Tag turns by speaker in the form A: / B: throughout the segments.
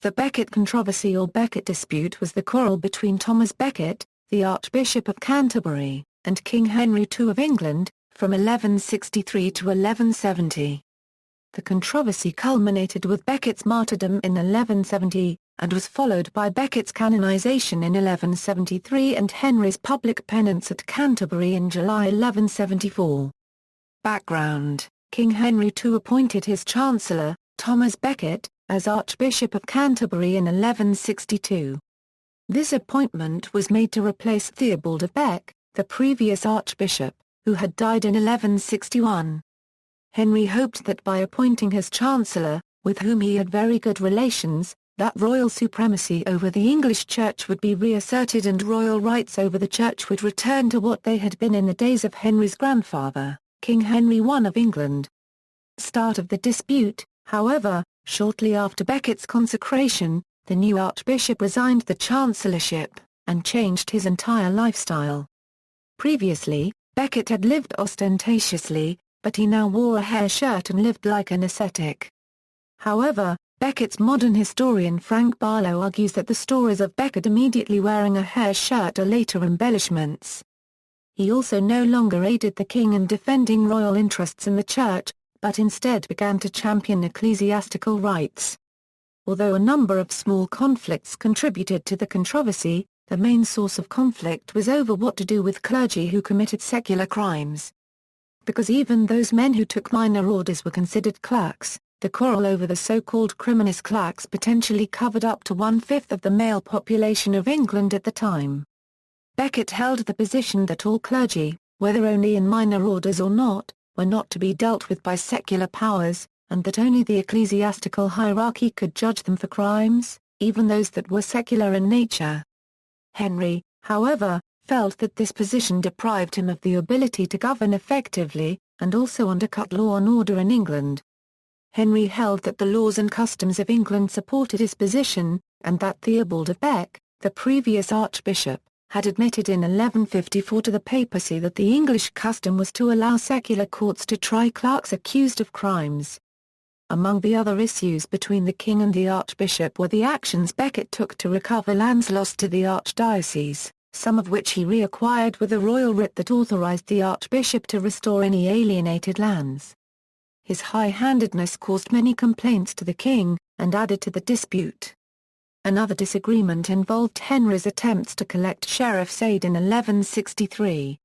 A: The Becket controversy or Becket dispute was the quarrel between Thomas Becket, the Archbishop of Canterbury, and King Henry II of England, from 1163 to 1170. The controversy culminated with Becket's martyrdom in 1170, and was followed by Becket's canonization in 1173 and Henry's public penance at Canterbury in July 1174. Background: King Henry II appointed his chancellor, Thomas Becket, as Archbishop of Canterbury in 1162. This appointment was made to replace Theobald of Bec, the previous archbishop, who had died in 1161. Henry hoped that by appointing his chancellor, with whom he had very good relations, that royal supremacy over the English Church would be reasserted and royal rights over the Church would return to what they had been in the days of Henry's grandfather, King Henry I of England. Start of the dispute, however, shortly after Becket's consecration, the new archbishop resigned the chancellorship, and changed his entire lifestyle. Previously, Becket had lived ostentatiously, but he now wore a hair shirt and lived like an ascetic. However, Becket's modern historian Frank Barlow argues that the stories of Becket immediately wearing a hair shirt are later embellishments. He also no longer aided the king in defending royal interests in the church, but instead began to champion ecclesiastical rights. Although a number of small conflicts contributed to the controversy, the main source of conflict was over what to do with clergy who committed secular crimes. Because even those men who took minor orders were considered clerks, the quarrel over the so-called criminis clerks potentially covered up to one-fifth of the male population of England at the time. Becket held the position that all clergy, whether only in minor orders or not, were not to be dealt with by secular powers, and that only the ecclesiastical hierarchy could judge them for crimes, even those that were secular in nature. Henry, however, felt that this position deprived him of the ability to govern effectively, and also undercut law and order in England. Henry held that the laws and customs of England supported his position, and that Theobald of Bec, the previous archbishop, had admitted in 1154 to the papacy that the English custom was to allow secular courts to try clerks accused of crimes. Among the other issues between the king and the archbishop were the actions Becket took to recover lands lost to the archdiocese, some of which he reacquired with a royal writ that authorized the archbishop to restore any alienated lands. His high-handedness caused many complaints to the king, and added to the dispute. Another disagreement involved Henry's attempts to collect sheriff's aid in 1163.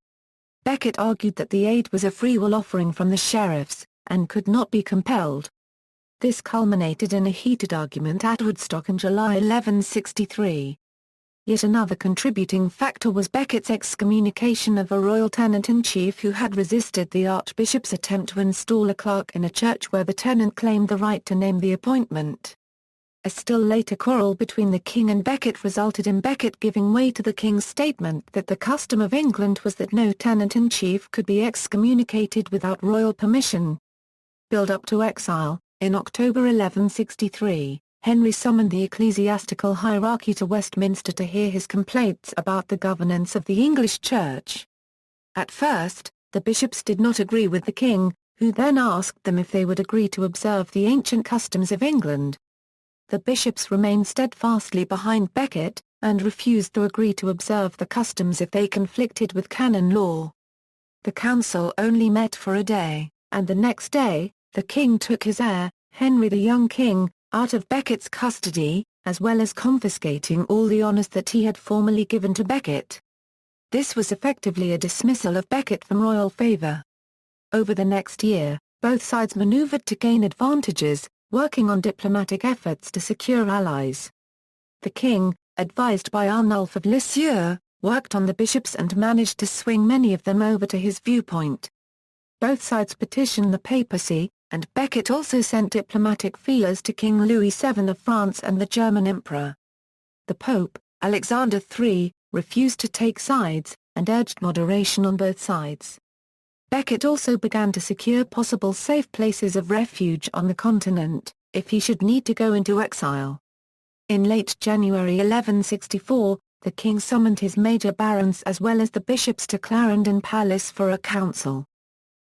A: Becket argued that the aid was a free-will offering from the sheriffs, and could not be compelled. This culminated in a heated argument at Woodstock in July 1163. Yet another contributing factor was Becket's excommunication of a royal tenant-in-chief who had resisted the archbishop's attempt to install a clerk in a church where the tenant claimed the right to name the appointment. A still later quarrel between the king and Becket resulted in Becket giving way to the king's statement that the custom of England was that no tenant-in-chief could be excommunicated without royal permission. Build up to exile. In October 1163, Henry summoned the ecclesiastical hierarchy to Westminster to hear his complaints about the governance of the English Church. At first, the bishops did not agree with the king, who then asked them if they would agree to observe the ancient customs of England. The bishops remained steadfastly behind Becket, and refused to agree to observe the customs if they conflicted with canon law. The council only met for a day, and the next day, the king took his heir, Henry the young king, out of Becket's custody, as well as confiscating all the honours that he had formerly given to Becket. This was effectively a dismissal of Becket from royal favour. Over the next year, both sides manoeuvred to gain advantages, working on diplomatic efforts to secure allies. The king, advised by Arnulf of Lisieux, worked on the bishops and managed to swing many of them over to his viewpoint. Both sides petitioned the papacy, and Becket also sent diplomatic feelers to King Louis VII of France and the German Emperor. The Pope, Alexander III, refused to take sides, and urged moderation on both sides. Becket also began to secure possible safe places of refuge on the continent, if he should need to go into exile. In late January 1164, the king summoned his major barons as well as the bishops to Clarendon Palace for a council.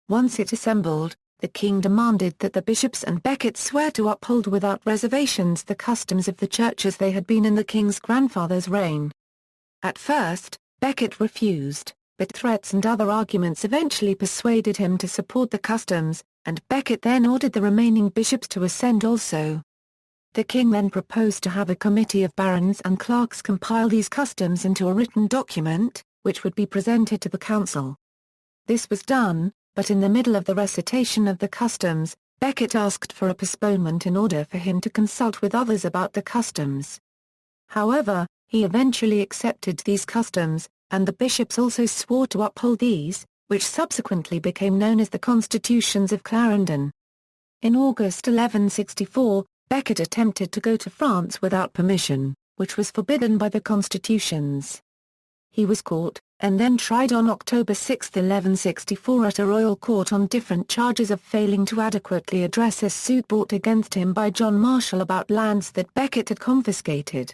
A: Once it assembled, the king demanded that the bishops and Becket swear to uphold without reservations the customs of the church as they had been in the king's grandfather's reign. At first, Becket refused, but threats and other arguments eventually persuaded him to support the customs, and Becket then ordered the remaining bishops to assent also. The king then proposed to have a committee of barons and clerks compile these customs into a written document, which would be presented to the council. This was done, but in the middle of the recitation of the customs, Becket asked for a postponement in order for him to consult with others about the customs. However, he eventually accepted these customs, and the bishops also swore to uphold these, which subsequently became known as the Constitutions of Clarendon. In August 1164, Becket attempted to go to France without permission, which was forbidden by the constitutions. He was caught, and then tried on October 6, 1164 at a royal court on different charges of failing to adequately address a suit brought against him by John Marshall about lands that Becket had confiscated.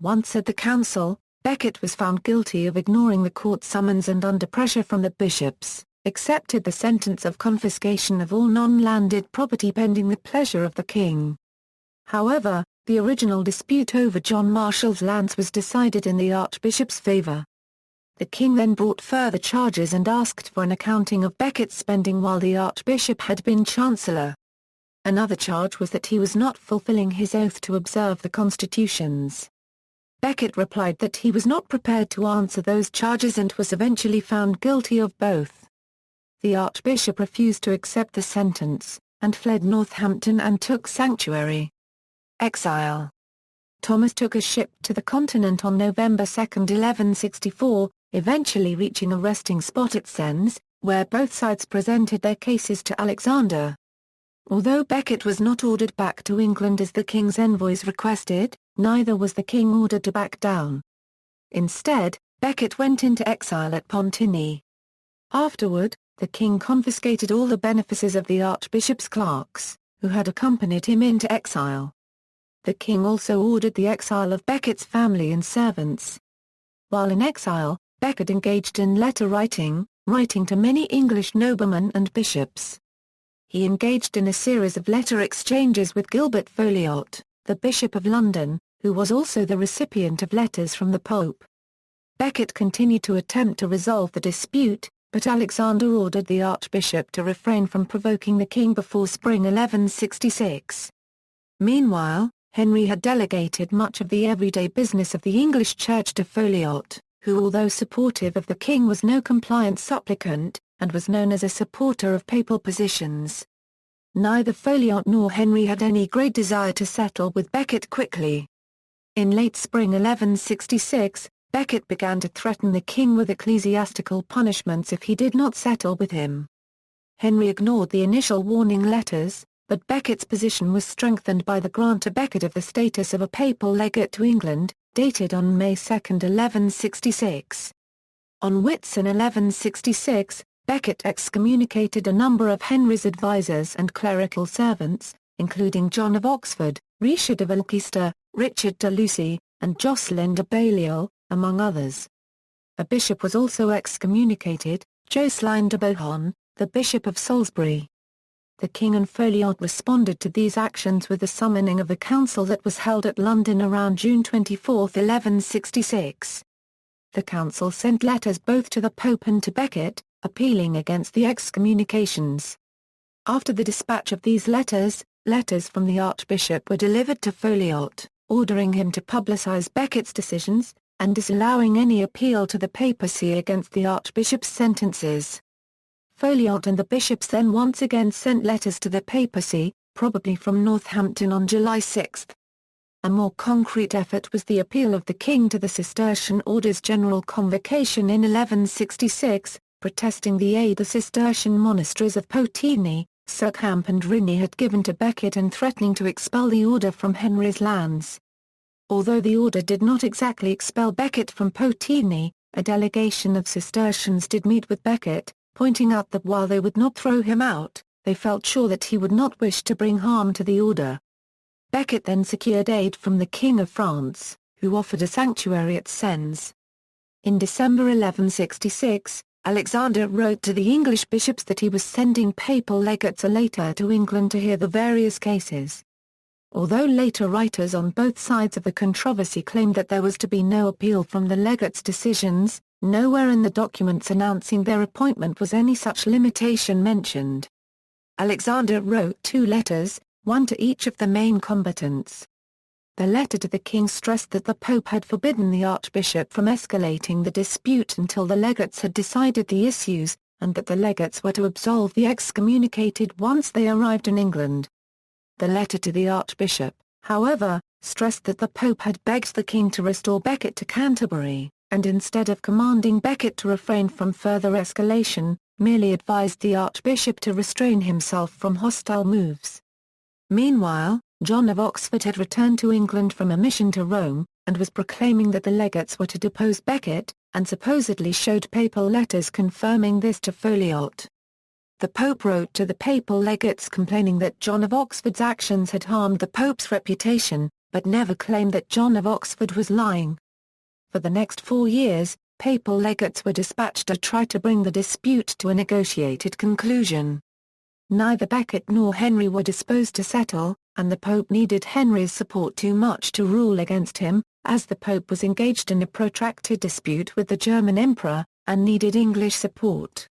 A: Once at the council, Becket was found guilty of ignoring the court summons and under pressure from the bishops, accepted the sentence of confiscation of all non-landed property pending the pleasure of the king. However, the original dispute over John Marshall's lands was decided in the archbishop's favor. The king then brought further charges and asked for an accounting of Becket's spending while the archbishop had been chancellor. Another charge was that he was not fulfilling his oath to observe the constitutions. Becket replied that he was not prepared to answer those charges and was eventually found guilty of both. The archbishop refused to accept the sentence, and fled Northampton and took sanctuary. Exile. Thomas took a ship to the continent on November 2, 1164, eventually reaching a resting spot at Sens, where both sides presented their cases to Alexander. Although Becket was not ordered back to England as the king's envoys requested, neither was the king ordered to back down. Instead, Becket went into exile at Pontigny. Afterward, the king confiscated all the benefices of the archbishop's clerks, who had accompanied him into exile. The king also ordered the exile of Becket's family and servants. While in exile, Becket engaged in letter writing, writing to many English noblemen and bishops. He engaged in a series of letter exchanges with Gilbert Folliot, the Bishop of London, who was also the recipient of letters from the Pope. Becket continued to attempt to resolve the dispute, but Alexander ordered the archbishop to refrain from provoking the king before spring 1166. Meanwhile, Henry had delegated much of the everyday business of the English Church to Folliot, who although supportive of the king was no compliant supplicant, and was known as a supporter of papal positions. Neither Folliot nor Henry had any great desire to settle with Becket quickly. In late spring 1166, Becket began to threaten the king with ecclesiastical punishments if he did not settle with him. Henry ignored the initial warning letters, but Becket's position was strengthened by the grant to Becket of the status of a papal legate to England, dated on May 2, 1166. On Whitsun 1166, Becket excommunicated a number of Henry's advisers and clerical servants, including John of Oxford, Richard of Alcester, Richard de Lucy, and Jocelyn de Balliol, among others. A bishop was also excommunicated, Jocelyn de Bohun, the Bishop of Salisbury. The king and Folliot responded to these actions with the summoning of a council that was held at London around June 24, 1166. The council sent letters both to the Pope and to Becket, appealing against the excommunications. After the dispatch of these letters, letters from the archbishop were delivered to Folliot, ordering him to publicize Becket's decisions, and disallowing any appeal to the papacy against the archbishop's sentences. Folliot and the bishops then once again sent letters to the papacy, probably from Northampton on July 6. A more concrete effort was the appeal of the king to the Cistercian Order's General Convocation in 1166, protesting the aid the Cistercian monasteries of Pontigny, Surkamp and Rinny had given to Becket and threatening to expel the order from Henry's lands. Although the order did not exactly expel Becket from Pontigny, a delegation of Cistercians did meet with Becket, pointing out that while they would not throw him out, they felt sure that he would not wish to bring harm to the order. Becket then secured aid from the King of France, who offered a sanctuary at Sens. In December 1166, Alexander wrote to the English bishops that he was sending papal legates a later to England to hear the various cases. Although later writers on both sides of the controversy claimed that there was to be no appeal from the legates' decisions, nowhere in the documents announcing their appointment was any such limitation mentioned. Alexander wrote 2 letters, one to each of the main combatants. The letter to the king stressed that the Pope had forbidden the Archbishop from escalating the dispute until the legates had decided the issues, and that the legates were to absolve the excommunicated once they arrived in England. The letter to the Archbishop, however, stressed that the Pope had begged the king to restore Becket to Canterbury, and instead of commanding Becket to refrain from further escalation, merely advised the Archbishop to restrain himself from hostile moves. Meanwhile, John of Oxford had returned to England from a mission to Rome, and was proclaiming that the legates were to depose Becket, and supposedly showed papal letters confirming this to Folliot. The Pope wrote to the papal legates complaining that John of Oxford's actions had harmed the Pope's reputation, but never claimed that John of Oxford was lying. For the next 4 years, papal legates were dispatched to try to bring the dispute to a negotiated conclusion. Neither Becket nor Henry were disposed to settle, and the Pope needed Henry's support too much to rule against him, as the Pope was engaged in a protracted dispute with the German Emperor, and needed English support.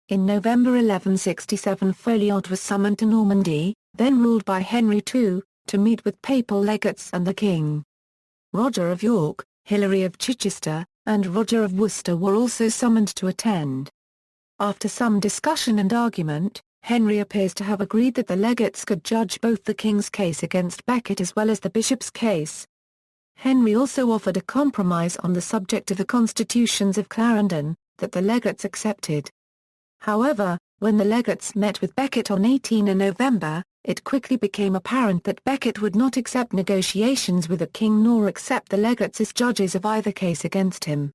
A: In November 1167 Folliot was summoned to Normandy, then ruled by Henry II, to meet with papal legates and the king. Roger of York, Hilary of Chichester, and Roger of Worcester were also summoned to attend. After some discussion and argument, Henry appears to have agreed that the legates could judge both the king's case against Becket as well as the bishop's case. Henry also offered a compromise on the subject of the constitutions of Clarendon, that the legates accepted. However, when the legates met with Becket on 18 November, it quickly became apparent that Becket would not accept negotiations with the king nor accept the legates as judges of either case against him.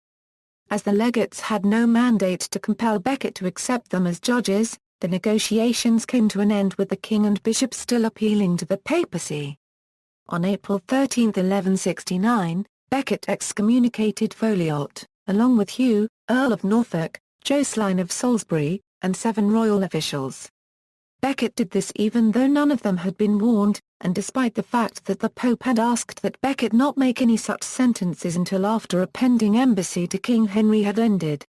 A: As the legates had no mandate to compel Becket to accept them as judges, the negotiations came to an end with the king and bishops still appealing to the papacy. On April 13, 1169, Becket excommunicated Folliot, along with Hugh, Earl of Norfolk, Jocelyn of Salisbury, and 7 royal officials. Becket did this even though none of them had been warned, and despite the fact that the Pope had asked that Becket not make any such sentences until after a pending embassy to King Henry had ended.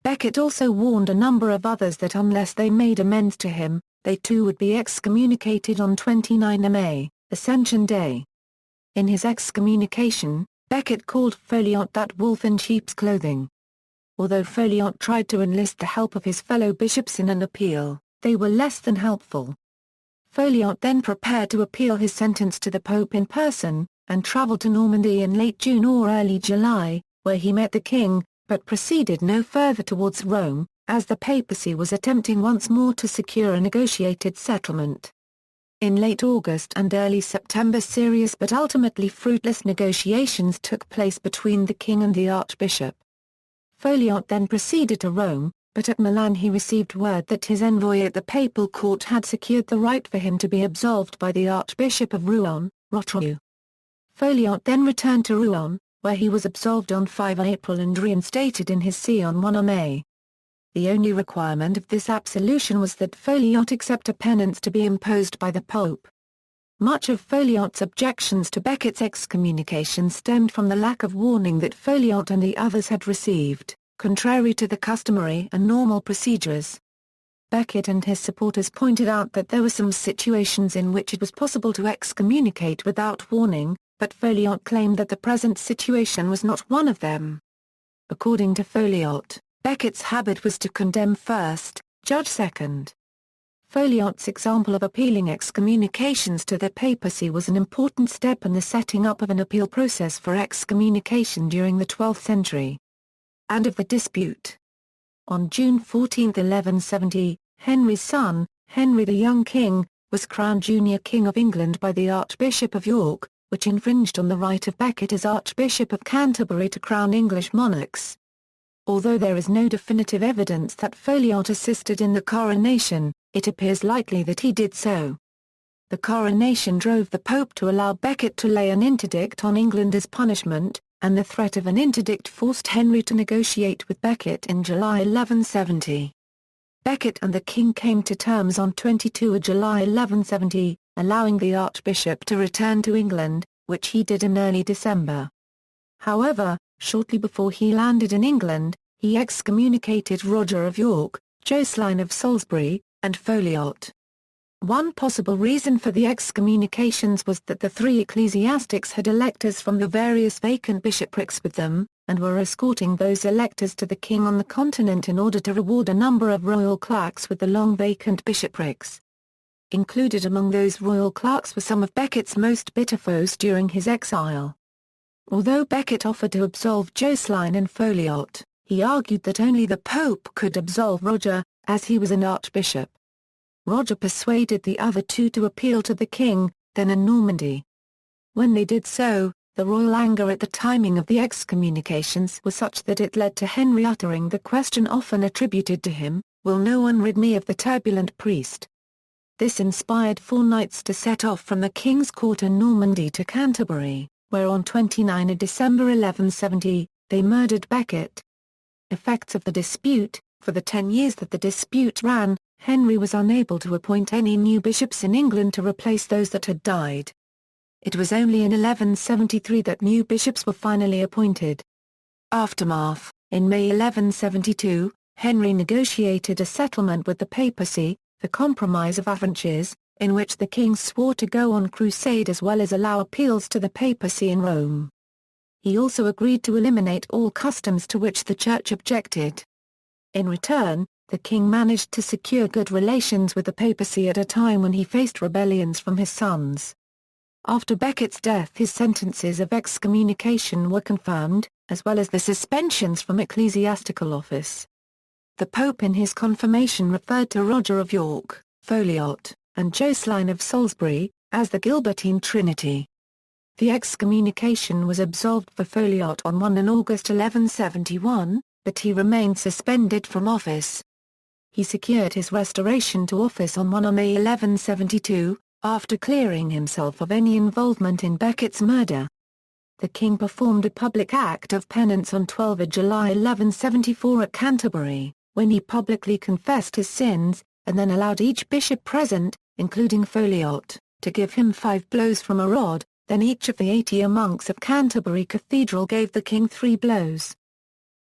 A: Becket also warned a number of others that unless they made amends to him, they too would be excommunicated on 29 May, Ascension Day. In his excommunication, Becket called Folliot that wolf in sheep's clothing. Although Folliot tried to enlist the help of his fellow bishops in an appeal, they were less than helpful. Folliot then prepared to appeal his sentence to the Pope in person, and travelled to Normandy in late June or early July, where he met the king, but proceeded no further towards Rome, as the papacy was attempting once more to secure a negotiated settlement. In late August and early September serious but ultimately fruitless negotiations took place between the king and the archbishop. Folliot then proceeded to Rome, but at Milan he received word that his envoy at the papal court had secured the right for him to be absolved by the Archbishop of Rouen, Rotrou. Folliot then returned to Rouen, where he was absolved on 5 April and reinstated in his see on 1 May. The only requirement of this absolution was that Folliot accept a penance to be imposed by the Pope. Much of Folliot's objections to Becket's excommunication stemmed from the lack of warning that Folliot and the others had received, contrary to the customary and normal procedures. Becket and his supporters pointed out that there were some situations in which it was possible to excommunicate without warning, but Folliot claimed that the present situation was not one of them. According to Folliot, Becket's habit was to condemn first, judge second. Folliot's example of appealing excommunications to the papacy was an important step in the setting up of an appeal process for excommunication during the 12th century. And of the dispute. On June 14, 1170, Henry's son, Henry the young king, was crowned junior king of England by the Archbishop of York, which infringed on the right of Becket as Archbishop of Canterbury to crown English monarchs. Although there is no definitive evidence that Folliot assisted in the coronation, it appears likely that he did so. The coronation drove the Pope to allow Becket to lay an interdict on England as punishment, and the threat of an interdict forced Henry to negotiate with Becket in July 1170. Becket and the king came to terms on 22 July 1170, allowing the archbishop to return to England, which he did in early December. However, shortly before he landed in England, he excommunicated Roger of York, Jocelyn of Salisbury, and Folliot. One possible reason for the excommunications was that the three ecclesiastics had electors from the various vacant bishoprics with them, and were escorting those electors to the king on the continent in order to reward a number of royal clerks with the long vacant bishoprics. Included among those royal clerks were some of Becket's most bitter foes during his exile. Although Becket offered to absolve Jocelyn and Folliot, he argued that only the Pope could absolve Roger, as he was an archbishop. Roger persuaded the other two to appeal to the king, then in Normandy. When they did so, the royal anger at the timing of the excommunications was such that it led to Henry uttering the question often attributed to him, "Will no one rid me of the turbulent priest?" This inspired 4 knights to set off from the king's court in Normandy to Canterbury, where on 29 December 1170, they murdered Becket. Effects of the dispute: for the 10 years that the dispute ran, Henry was unable to appoint any new bishops in England to replace those that had died. It was only in 1173 that new bishops were finally appointed. Aftermath: in May 1172, Henry negotiated a settlement with the papacy, the Compromise of Avranches, in which the king swore to go on crusade as well as allow appeals to the papacy in Rome. He also agreed to eliminate all customs to which the church objected. In return, the king managed to secure good relations with the papacy at a time when he faced rebellions from his sons. After Becket's death, his sentences of excommunication were confirmed, as well as the suspensions from ecclesiastical office. The Pope in his confirmation referred to Roger of York, Folliot, and Jocelyn of Salisbury, as the Gilbertine Trinity. The excommunication was absolved for Folliot on 1 August 1171, but he remained suspended from office. He secured his restoration to office on 1 May 1172, after clearing himself of any involvement in Becket's murder. The king performed a public act of penance on 12 July 1174 at Canterbury, when he publicly confessed his sins, and then allowed each bishop present, including Folliot, to give him 5 blows from a rod. Then each of the 80 monks of Canterbury Cathedral gave the king 3 blows.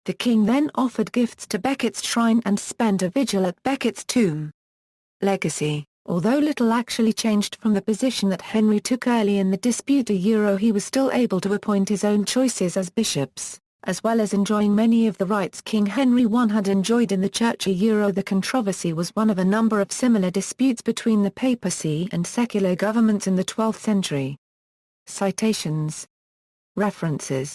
A: The king then offered gifts to Becket's shrine and spent a vigil at Becket's tomb. Legacy: although little actually changed from the position that Henry took early in the dispute, he was still able to appoint his own choices as bishops, as well as enjoying many of the rights King Henry I had enjoyed in the church. The controversy was one of a number of similar disputes between the papacy and secular governments in the 12th century. Citations. References.